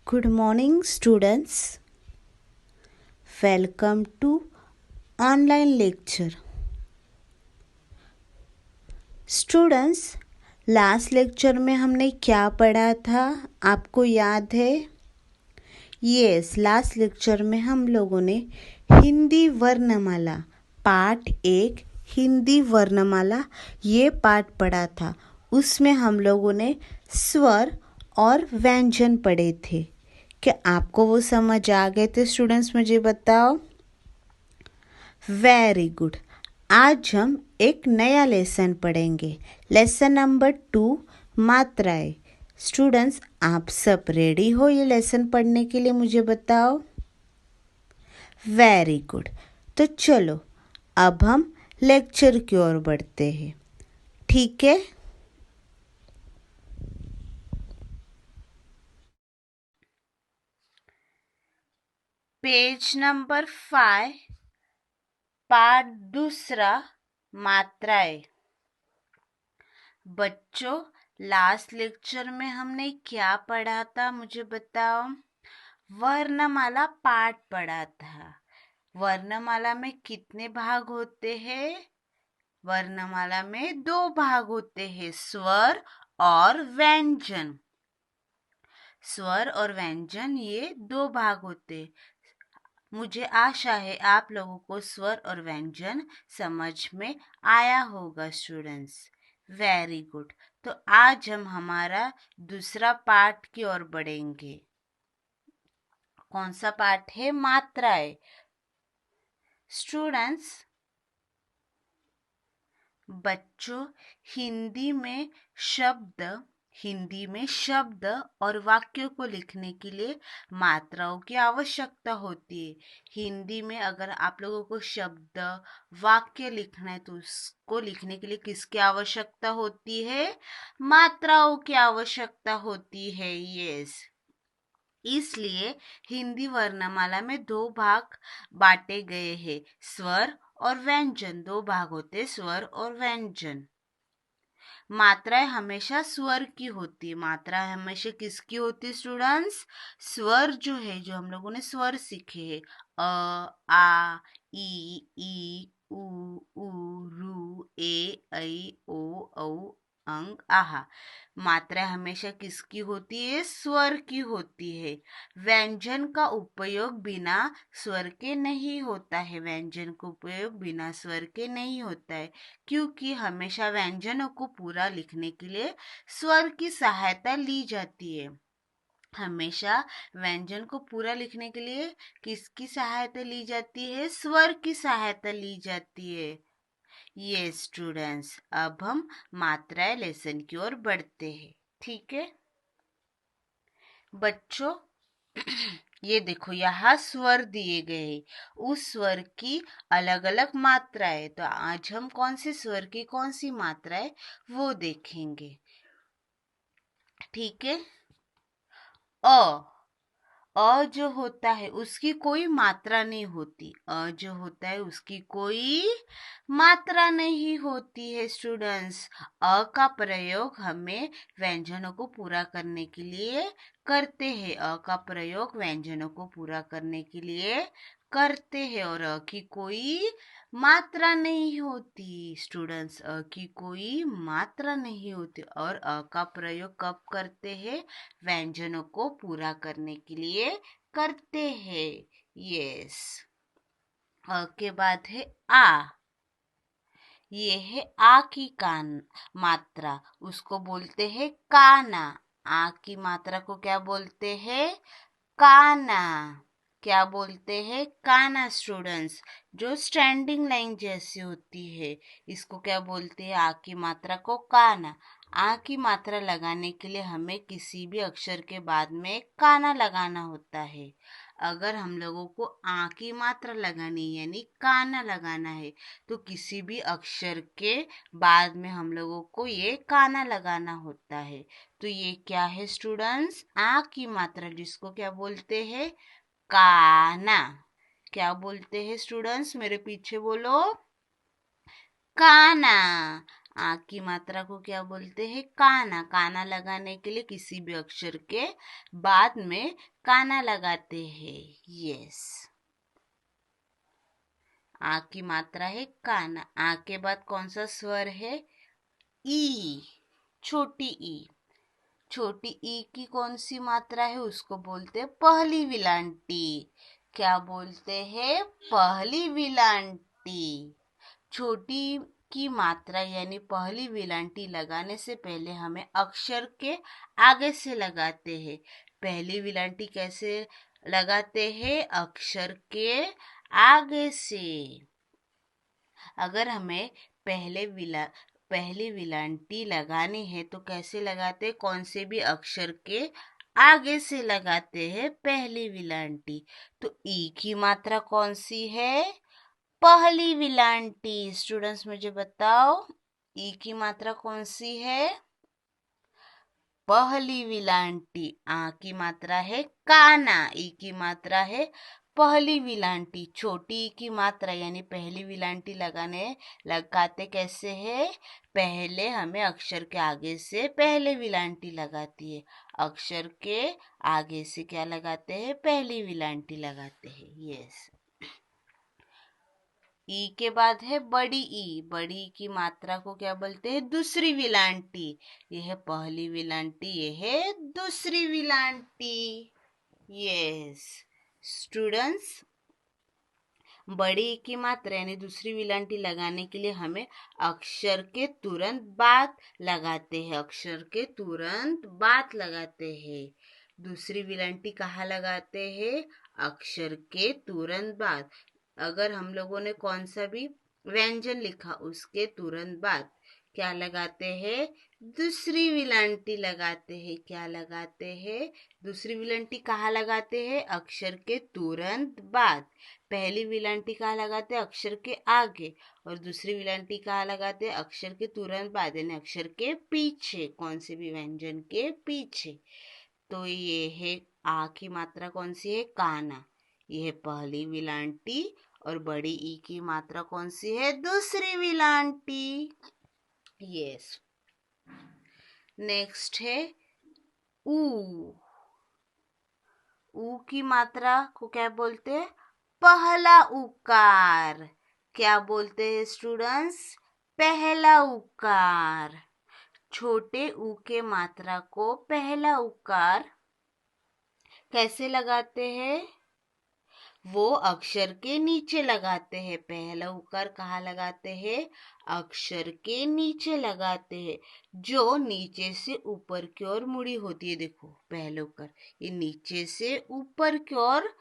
Good morning, students. Welcome to online lecture. Students, last lecture में हमने क्या पढ़ा था, आपको याद है? यस, लास्ट लेक्चर में हम लोगों ने हिंदी वर्णमाला पार्ट 1 हिंदी वर्णमाला ये पाठ पढ़ा था। उसमें हम लोगों ने स्वर और व्यंजन पढ़े थे। क्या आपको वो समझ आ गए थे स्टूडेंट्स? मुझे बताओ। Very good. आज हम एक नया लेसन पढ़ेंगे, लेसन नंबर 2 मात्राएं। स्टूडेंट्स, आप सब रेडी हो ये लेसन पढ़ने के लिए? मुझे बताओ। Very good. तो चलो अब हम लेक्चर की ओर बढ़ते हैं, ठीक है? पेज नंबर 5 पार्ट 2 मात्राएं। बच्चों, लास्ट लेक्चर में हमने क्या पढ़ा था, मुझे बताओ। वर्णमाला पाठ पढ़ा था। वर्णमाला में कितने भाग होते हैं? वर्णमाला में 2 भाग होते हैं, स्वर और व्यंजन। स्वर और व्यंजन ये 2 भाग होते। मुझे आशा है आप लोगों को स्वर और व्यंजन समझ में आया होगा स्टूडेंट्स। Very good. तो आज हम हमारा दूसरा पाठ की ओर बढ़ेंगे। कौन सा पाठ है? मात्राएं। स्टूडेंट्स, बच्चों, हिंदी में शब्द और वाक्यों को लिखने के लिए मात्राओं की आवश्यकता होती है। हिंदी में अगर आप लोगों को शब्द वाक्य लिखना है तो उसको लिखने के लिए किसकी आवश्यकता होती है? मात्राओं की आवश्यकता होती है। यस, इसलिए हिंदी वर्णमाला में 2 भाग बांटे गए हैं, स्वर और व्यंजन। 2 भाग होते, स्वर और व्यंजन। मात्राएं हमेशा स्वर की होती है। मात्रा हमेशा किसकी होती है स्टूडेंट्स? स्वर जो है, जो हम लोगों ने स्वर सीखे हैं, अ, आ, ई, उ, रू, ए, ऐ, ओ, औ, अंग, आहा। मात्रा हमेशा किसकी होती है? स्वर की होती है। व्यंजन का उपयोग बिना स्वर के नहीं होता है। व्यंजन का उपयोग बिना स्वर के नहीं होता है, क्योंकि हमेशा व्यंजनों को पूरा लिखने के लिए स्वर की सहायता ली जाती है। हमेशा व्यंजन को पूरा लिखने के लिए किसकी सहायता ली जाती है? स्वर की सहायता ली जाती है। ये स्टूडेंट्स, अब हम मात्राएं लेसन की ओर बढ़ते हैं, ठीक है बच्चों? ये देखो, यहाँ स्वर दिए गए, उस स्वर की अलग अलग मात्राएं। तो आज हम कौन से स्वर की कौन सी मात्राएं वो देखेंगे, ठीक है? अ जो होता है उसकी कोई मात्रा नहीं होती। अ जो होता है उसकी कोई मात्रा नहीं होती है स्टूडेंट्स। अ का प्रयोग हमें व्यंजनों को पूरा करने के लिए करते हैं। अ का प्रयोग व्यंजनों को पूरा करने के लिए करते हैं, और अ की कोई मात्रा नहीं होती स्टूडेंट्स। अ की कोई मात्रा नहीं होती। और अ का प्रयोग कब करते हैं? व्यंजनों को पूरा करने के लिए करते हैं। यस। अ के बाद है आ। ये है आ की कान मात्रा, उसको बोलते हैं काना। आ की मात्रा को क्या बोलते हैं? काना। क्या बोलते हैं? काना स्टूडेंट्स। जो स्टैंडिंग लाइन जैसी होती है, इसको क्या बोलते हैं? आ की मात्रा को काना। आ की मात्रा लगाने के लिए हमें किसी भी अक्षर के बाद में काना लगाना होता है। अगर हम लोगों को आ की मात्रा लगानी यानी काना लगाना है, तो किसी भी अक्षर के बाद में हम लोगों को ये काना लगाना होता है। तो ये क्या है स्टूडेंट्स? आ की मात्रा, जिसको क्या बोलते हैं? काना। क्या बोलते हैं स्टूडेंट्स? मेरे पीछे बोलो। काना। आ की मात्रा को क्या बोलते हैं? काना। काना लगाने के लिए किसी भी अक्षर के बाद में काना लगाते हैं। यस, आ की मात्रा है काना। आ के बाद कौन सा स्वर है? ई, छोटी ई। छोटी ई की कौन सी मात्रा है? उसको बोलते हैं पहली विलांटी। क्या बोलते हैं? पहली विलांटी। छोटी की मात्रा यानी पहली विलांटी लगाने से पहले हमें अक्षर के आगे से लगाते हैं। पहली विलांटी कैसे लगाते हैं? अक्षर के आगे से। अगर हमें पहली विलांटी लगानी है तो कैसे लगाते हैं? कौन से भी अक्षर के आगे से लगाते हैं पहली विलांटी। तो ई की मात्रा कौन सी है? पहली विलांटी। स्टूडेंट्स मुझे बताओ, ई की मात्रा कौन सी है? पहली विलांटी। आ की मात्रा है काना। ई की मात्रा है पहली विलांटी। छोटी ई की मात्रा यानी पहली विलांटी लगाते कैसे है? पहले हमें अक्षर के आगे से पहले विलांटी लगाती है। अक्षर के आगे से क्या लगाते हैं? पहली विलांटी लगाते हैं। यस। ई के बाद है बड़ी ई। बड़ी ई की मात्रा को क्या बोलते हैं? दूसरी विलांटी। यह है पहली विलांटी, यह है दूसरी विलांटी। यस स्टूडेंट्स, बड़ी ई की मात्रा यानी दूसरी विलांटी लगाने के लिए हमें अक्षर के तुरंत बाद लगाते हैं। अक्षर के तुरंत बाद लगाते हैं। दूसरी विलांटी कहाँ लगाते हैं? अक्षर के तुरंत बाद। अगर हम लोगों ने कौन सा भी व्यंजन लिखा उसके तुरंत बाद क्या लगाते हैं? दूसरी विलांटी लगाते हैं। क्या लगाते हैं? दूसरी विलांटी कहाँ लगाते हैं? अक्षर के तुरंत बाद। पहली विलांटी कहाँ लगाते हैं? अक्षर के आगे। और दूसरी विलांटी कहाँ लगाते हैं? अक्षर के तुरंत बाद यानी अक्षर के पीछे। कौन से भी व्यंजन के पीछे। तो ये है आ की मात्रा कौन सी है? काना। यह है पहली विलांटी। और बड़ी ई की मात्रा कौन सी है? दूसरी विलांटी। यस। नेक्स्ट है ऊ। ऊ की मात्रा को क्या बोलते हैं? पहला उकार। क्या बोलते हैं स्टूडेंट्स? पहला उकार। छोटे ऊ के मात्रा को पहला उकार कैसे लगाते हैं? वो अक्षर के नीचे लगाते हैं। पहला उकार कहाँ लगाते हैं? अक्षर के नीचे लगाते हैं, जो नीचे से ऊपर की ओर मुड़ी होती है। देखो पहला उकार ये नीचे से ऊपर की ओर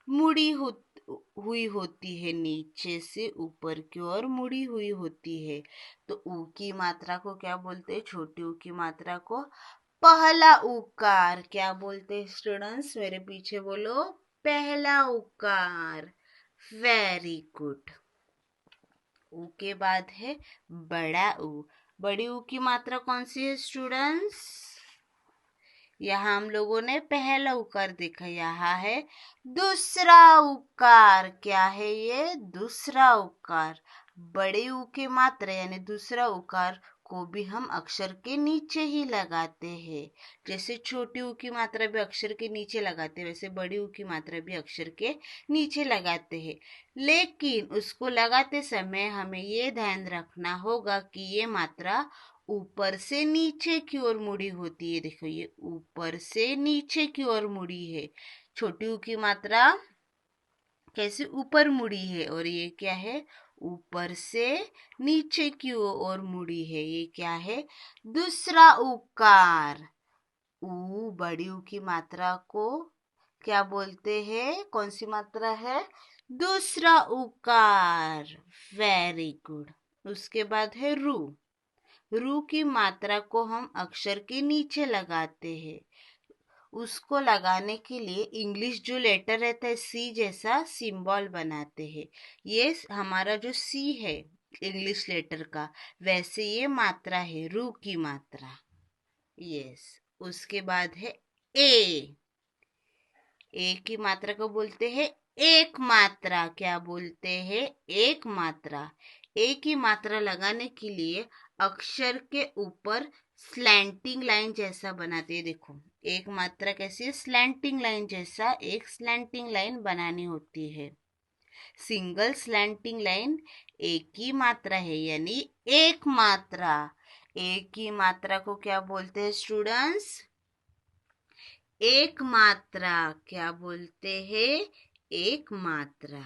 मुड़ी हुई होती है। नीचे से ऊपर की ओर मुड़ी हुई होती है। तो ऊ की मात्रा को क्या बोलते हैं? छोटी ऊ की मात्रा को पहला उकार। क्या बोलते हैं स्टूडेंट्स? मेरे पीछे बोलो, पहला उकार। Very good. ऊ के बाद है बड़ा ऊ। बड़ी ऊ की मात्रा कौन सी है स्टूडेंट्स? यहाँ हम लोगों ने पहला उकार देखा, यहाँ है दूसरा उकार। क्या है ये? दूसरा उकार। बड़े ऊ की मात्रा यानी दूसरा उकार को भी हम अक्षर के नीचे ही लगाते हैं। जैसे छोटी ऊ की मात्रा भी अक्षर के नीचे लगाते हैं, वैसे बड़ी ऊ की मात्रा भी अक्षर के नीचे लगाते हैं। लेकिन उसको लगाते समय हमें ये ध्यान रखना होगा कि ये मात्रा ऊपर से नीचे की ओर मुड़ी होती है। देखो ये ऊपर से नीचे की ओर मुड़ी है। छोटी ऊ की मात्रा कैसे ऊपर मुड़ी है, और ये क्या है? ऊपर से नीचे की ओर मुड़ी है। ये क्या है? दूसरा उकार। ऊ बड़ी ऊ की मात्रा को क्या बोलते हैं? कौन सी मात्रा है? दूसरा उकार। Very good. उसके बाद है रू। रू की मात्रा को हम अक्षर के नीचे लगाते हैं। उसको लगाने के लिए इंग्लिश जो लेटर रहता है सी जैसा सिंबल बनाते हैं। ये हमारा जो सी है इंग्लिश लेटर का, वैसे ये मात्रा है रू की मात्रा। यस। उसके बाद है ए। ए की मात्रा को बोलते हैं एक मात्रा। क्या बोलते हैं? एक मात्रा। ए की मात्रा लगाने के लिए अक्षर के ऊपर स्लैंटिंग लाइन जैसा बनाते हैं। देखो एक मात्रा कैसी है, स्लैंटिंग लाइन जैसा एक स्लैंटिंग लाइन बनानी होती है। सिंगल स्लैंटिंग लाइन एक ही मात्रा है, यानी एक मात्रा। एक ही मात्रा को क्या बोलते हैं स्टूडेंट्स? एक मात्रा। क्या बोलते हैं? एक मात्रा।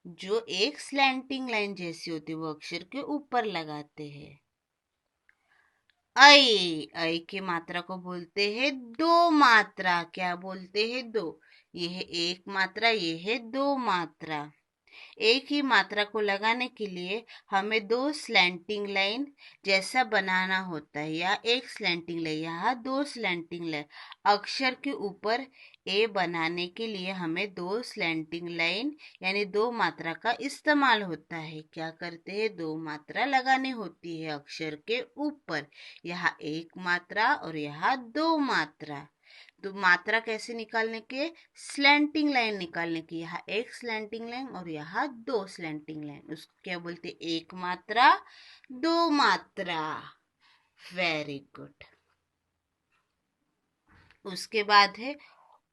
जो एक स्लैंटिंग लाइन जैसी होती है वो अक्षर के ऊपर लगाते हैं। ऐ की मात्रा को बोलते हैं दो मात्रा। क्या बोलते हैं? दो। ये है एक मात्रा, ये है दो मात्रा। एक ही मात्रा को लगाने के लिए हमें दो स्लैंटिंग लाइन जैसा बनाना होता है, या एक स्लैंटिंग लाइन, यहाँ दो स्लैंटिंग लाइन। अक्षर के ऊपर ए बनाने के लिए हमें दो स्लैंटिंग लाइन यानी दो मात्रा का इस्तेमाल होता है। क्या करते हैं? दो मात्रा लगानी होती है अक्षर के ऊपर। यहाँ एक मात्रा और यहाँ दो मात्रा। तो मात्रा कैसे निकालने के? स्लैंटिंग लाइन निकालने की। यहाँ एक स्लैंटिंग लाइन और यहाँ दो स्लैंटिंग लाइन, उसको क्या बोलते? एक मात्रा, दो मात्रा। Very good. उसके बाद है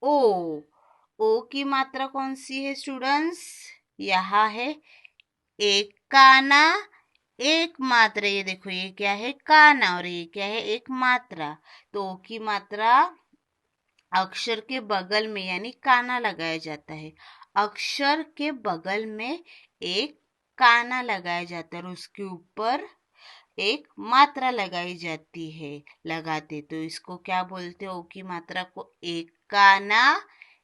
ओ। ओ की मात्रा कौन सी है स्टूडेंट्स? यहाँ है एक काना, एक मात्रा। ये देखो ये क्या है? काना, और ये क्या है? एक मात्रा। तो ओ की मात्रा अक्षर के बगल में यानी काना लगाया जाता है। अक्षर के बगल में एक काना लगाया जाता है और उसके ऊपर एक मात्रा लगाई जाती है। लगाते तो इसको क्या बोलते हैं? ओ की मात्रा को एक काना,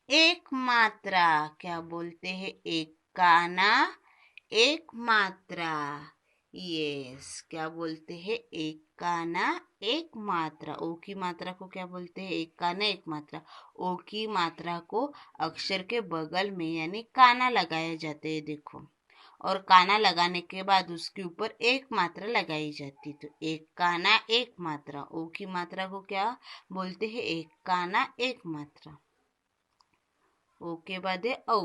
एक मात्रा। क्या बोलते हैं? एक काना, एक मात्रा। यस, क्या बोलते हैं? एक काना, एक मात्रा। ओ की मात्रा को क्या बोलते हैं? एक काना, एक मात्रा। ओ की मात्रा को अक्षर के बगल में यानी काना लगाया जाता है। देखो, और काना लगाने के बाद उसके ऊपर एक मात्रा लगाई जाती। तो एक काना, एक मात्रा। ओ की मात्रा को क्या बोलते हैं? एक काना, एक मात्रा। ओ के बाद है औ।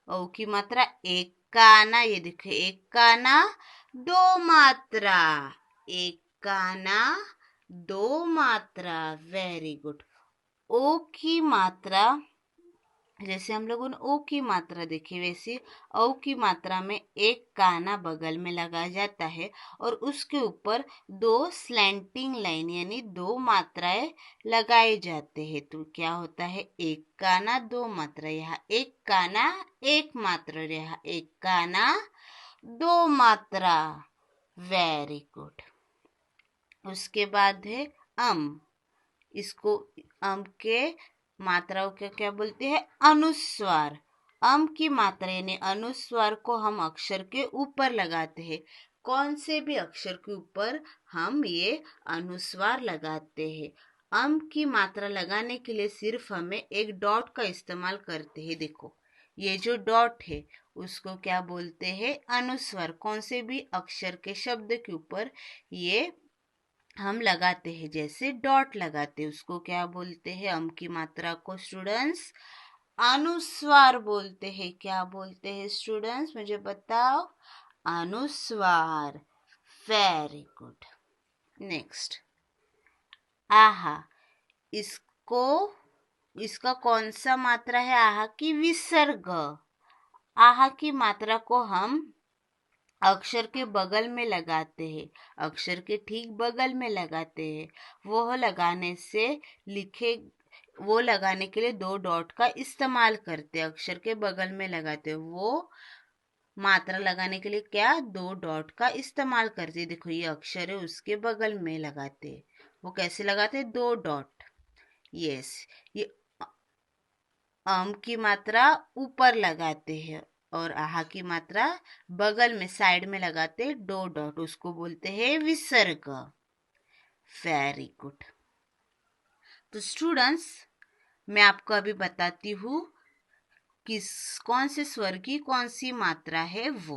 औ की मात्रा एक काना। ये देखिए एक काना, दो मात्रा। एक काना, दो मात्रा। Very good. ओ की मात्रा, जैसे हम लोगों ने ओ की मात्रा देखी, वैसे औ की मात्रा में एक काना बगल में लगाया जाता है और उसके ऊपर दो स्लैंटिंग लाइन यानी दो मात्राएं लगाए जाते हैं। तो क्या होता है? एक काना, दो मात्रा। यहाँ एक काना, एक मात्रा। यहाँ एक काना, दो मात्रा। Very good. उसके बाद है अम। इसको अम के मात्राओं के क्या बोलते हैं? अनुस्वार। अम की मात्रा यानी अनुस्वार को हम अक्षर के ऊपर लगाते हैं। कौन से भी अक्षर के ऊपर हम ये अनुस्वार लगाते हैं। अम की मात्रा लगाने के लिए सिर्फ हमें एक डॉट का इस्तेमाल करते हैं। देखो ये जो डॉट है उसको क्या बोलते हैं? अनुस्वार। कौन से भी अक्षर के शब्द के ऊपर ये हम लगाते हैं, जैसे डॉट लगाते हैं, उसको क्या बोलते हैं? अम की मात्रा को स्टूडेंट्स अनुस्वार बोलते हैं। क्या बोलते हैं स्टूडेंट्स? मुझे बताओ। अनुस्वार। Very good. नेक्स्ट आहा। इसको इसका कौन सा मात्रा है? आहा की विसर्ग। आहा की मात्रा को हम अक्षर के बगल में लगाते हैं। अक्षर के ठीक बगल में लगाते हैं। वो लगाने से लिखे वो लगाने के लिए दो डॉट का इस्तेमाल करते हैं। अक्षर के बगल में लगाते हैं, वो मात्रा लगाने के लिए क्या दो डॉट का इस्तेमाल करते हैं। देखो ये अक्षर है उसके बगल में लगाते हैं। वो कैसे लगाते हैं? दो डॉट। यस, ये अम की मात्रा ऊपर लगाते हैं और आहा की मात्रा बगल में साइड में लगाते हैं, दो डॉट। उसको बोलते हैं विसर्ग। Very good. तो स्टूडेंट्स मैं आपको अभी बताती हूँ किस कौन से स्वर की कौन सी मात्रा है। वो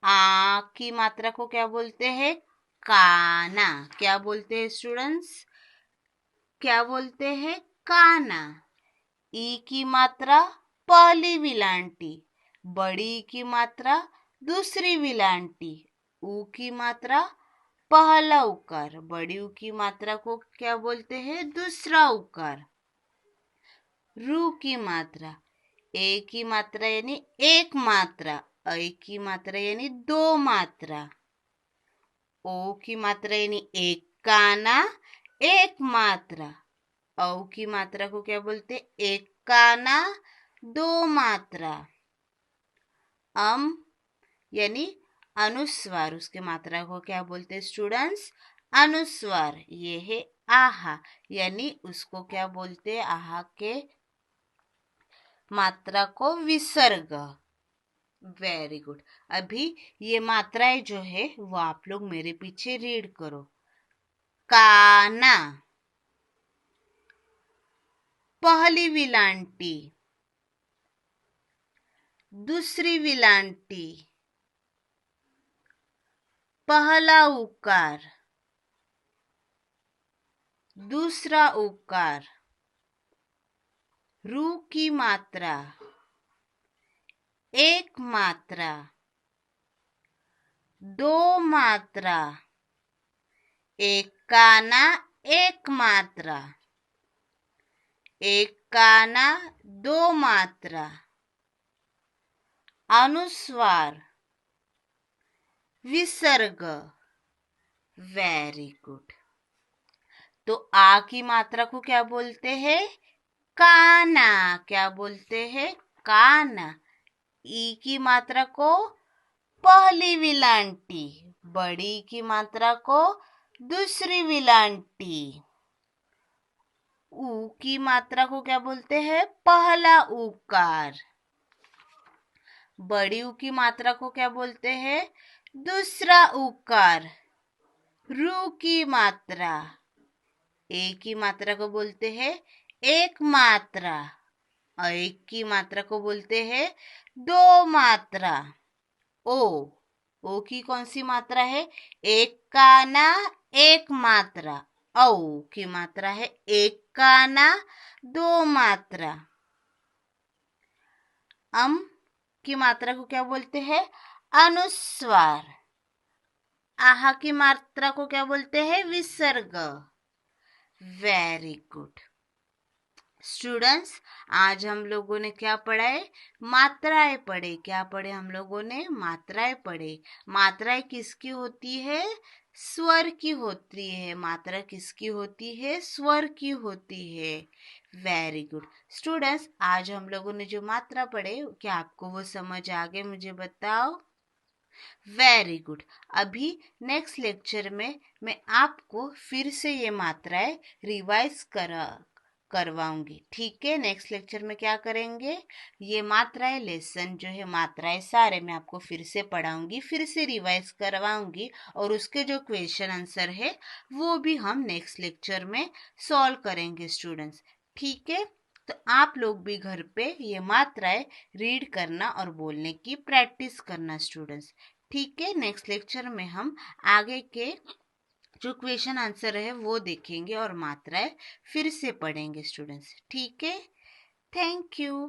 आ की मात्रा को क्या बोलते हैं? काना। क्या बोलते हैं स्टूडेंट्स? क्या बोलते हैं? काना। ई की मात्रा पहली विलांटी, बड़ी की मात्रा दूसरी विलांटी। ऊ की मात्रा पहला उकार, बड़ी ऊ की मात्रा को क्या बोलते हैं? दूसरा उकार। रू की मात्रा, ए की मात्रा यानी एक मात्रा, ऐ की मात्रा यानी दो मात्रा, ओ की मात्रा यानी एक काना एक मात्रा, औ की मात्रा को क्या बोलते? एक काना दो मात्रा। यानी अनुस्वार, उसके मात्रा को क्या बोलते स्टूडेंट्स? अनुस्वार। ये है आहा, यानी उसको क्या बोलते? आहा के मात्रा को विसर्ग। Very good. अभी ये मात्राएं जो है वो आप लोग मेरे पीछे रीड करो। काना, पहली विलांटी, दूसरी विलांटी, पहला उकार, दूसरा उकार, रू की मात्रा, एक मात्रा, दो मात्रा, एक काना एक मात्रा, एक काना दो मात्रा, अनुस्वार, विसर्ग। Very good. तो आ की मात्रा को क्या बोलते हैं? काना। क्या बोलते हैं? काना। ई की मात्रा को पहली विलांटी, बड़ी की मात्रा को दूसरी विलांटी, ऊ की मात्रा को क्या बोलते हैं? पहला उकार, बड़ी ऊ की मात्रा को क्या बोलते हैं? दूसरा उकार, रू की मात्रा, ए की मात्रा को बोलते हैं एक मात्रा, ऐ की मात्रा को बोलते हैं दो मात्रा, ओ की कौन सी मात्रा है? एक काना एक मात्रा, औ की मात्रा है एक काना दो मात्रा, की मात्रा को क्या बोलते हैं? अनुस्वार। आहा की मात्रा को क्या बोलते हैं? विसर्ग। वेरी गुड स्टूडेंट्स, आज हम लोगों ने क्या पढ़ा है? मात्राएं पढ़े। क्या पढ़े हम लोगों ने? मात्राएं पढ़े। मात्राएं किसकी होती है? स्वर की होती है। मात्रा किसकी होती है? स्वर की होती है। वेरी गुड स्टूडेंट्स, आज हम लोगों ने जो मात्रा पढ़े, क्या आपको वो समझ आ गए? मुझे बताओ। Very good. अभी नेक्स्ट लेक्चर में मैं आपको फिर से ये मात्राएं रिवाइज करवाऊंगी। ठीक है, नेक्स्ट लेक्चर में क्या करेंगे? ये मात्राएं लेसन जो है, मात्राएं सारे मैं आपको फिर से पढ़ाऊंगी, फिर से रिवाइज करवाऊंगी, और उसके जो क्वेश्चन आंसर है वो भी हम नेक्स्ट लेक्चर में सॉल्व करेंगे स्टूडेंट्स। ठीक है, तो आप लोग भी घर पे ये मात्राएं रीड करना और बोलने की प्रैक्टिस करना स्टूडेंट्स। ठीक है, नेक्स्ट लेक्चर में हम आगे के जो क्वेश्चन आंसर है वो देखेंगे और मात्राएं फिर से पढ़ेंगे स्टूडेंट्स। ठीक है, थैंक यू।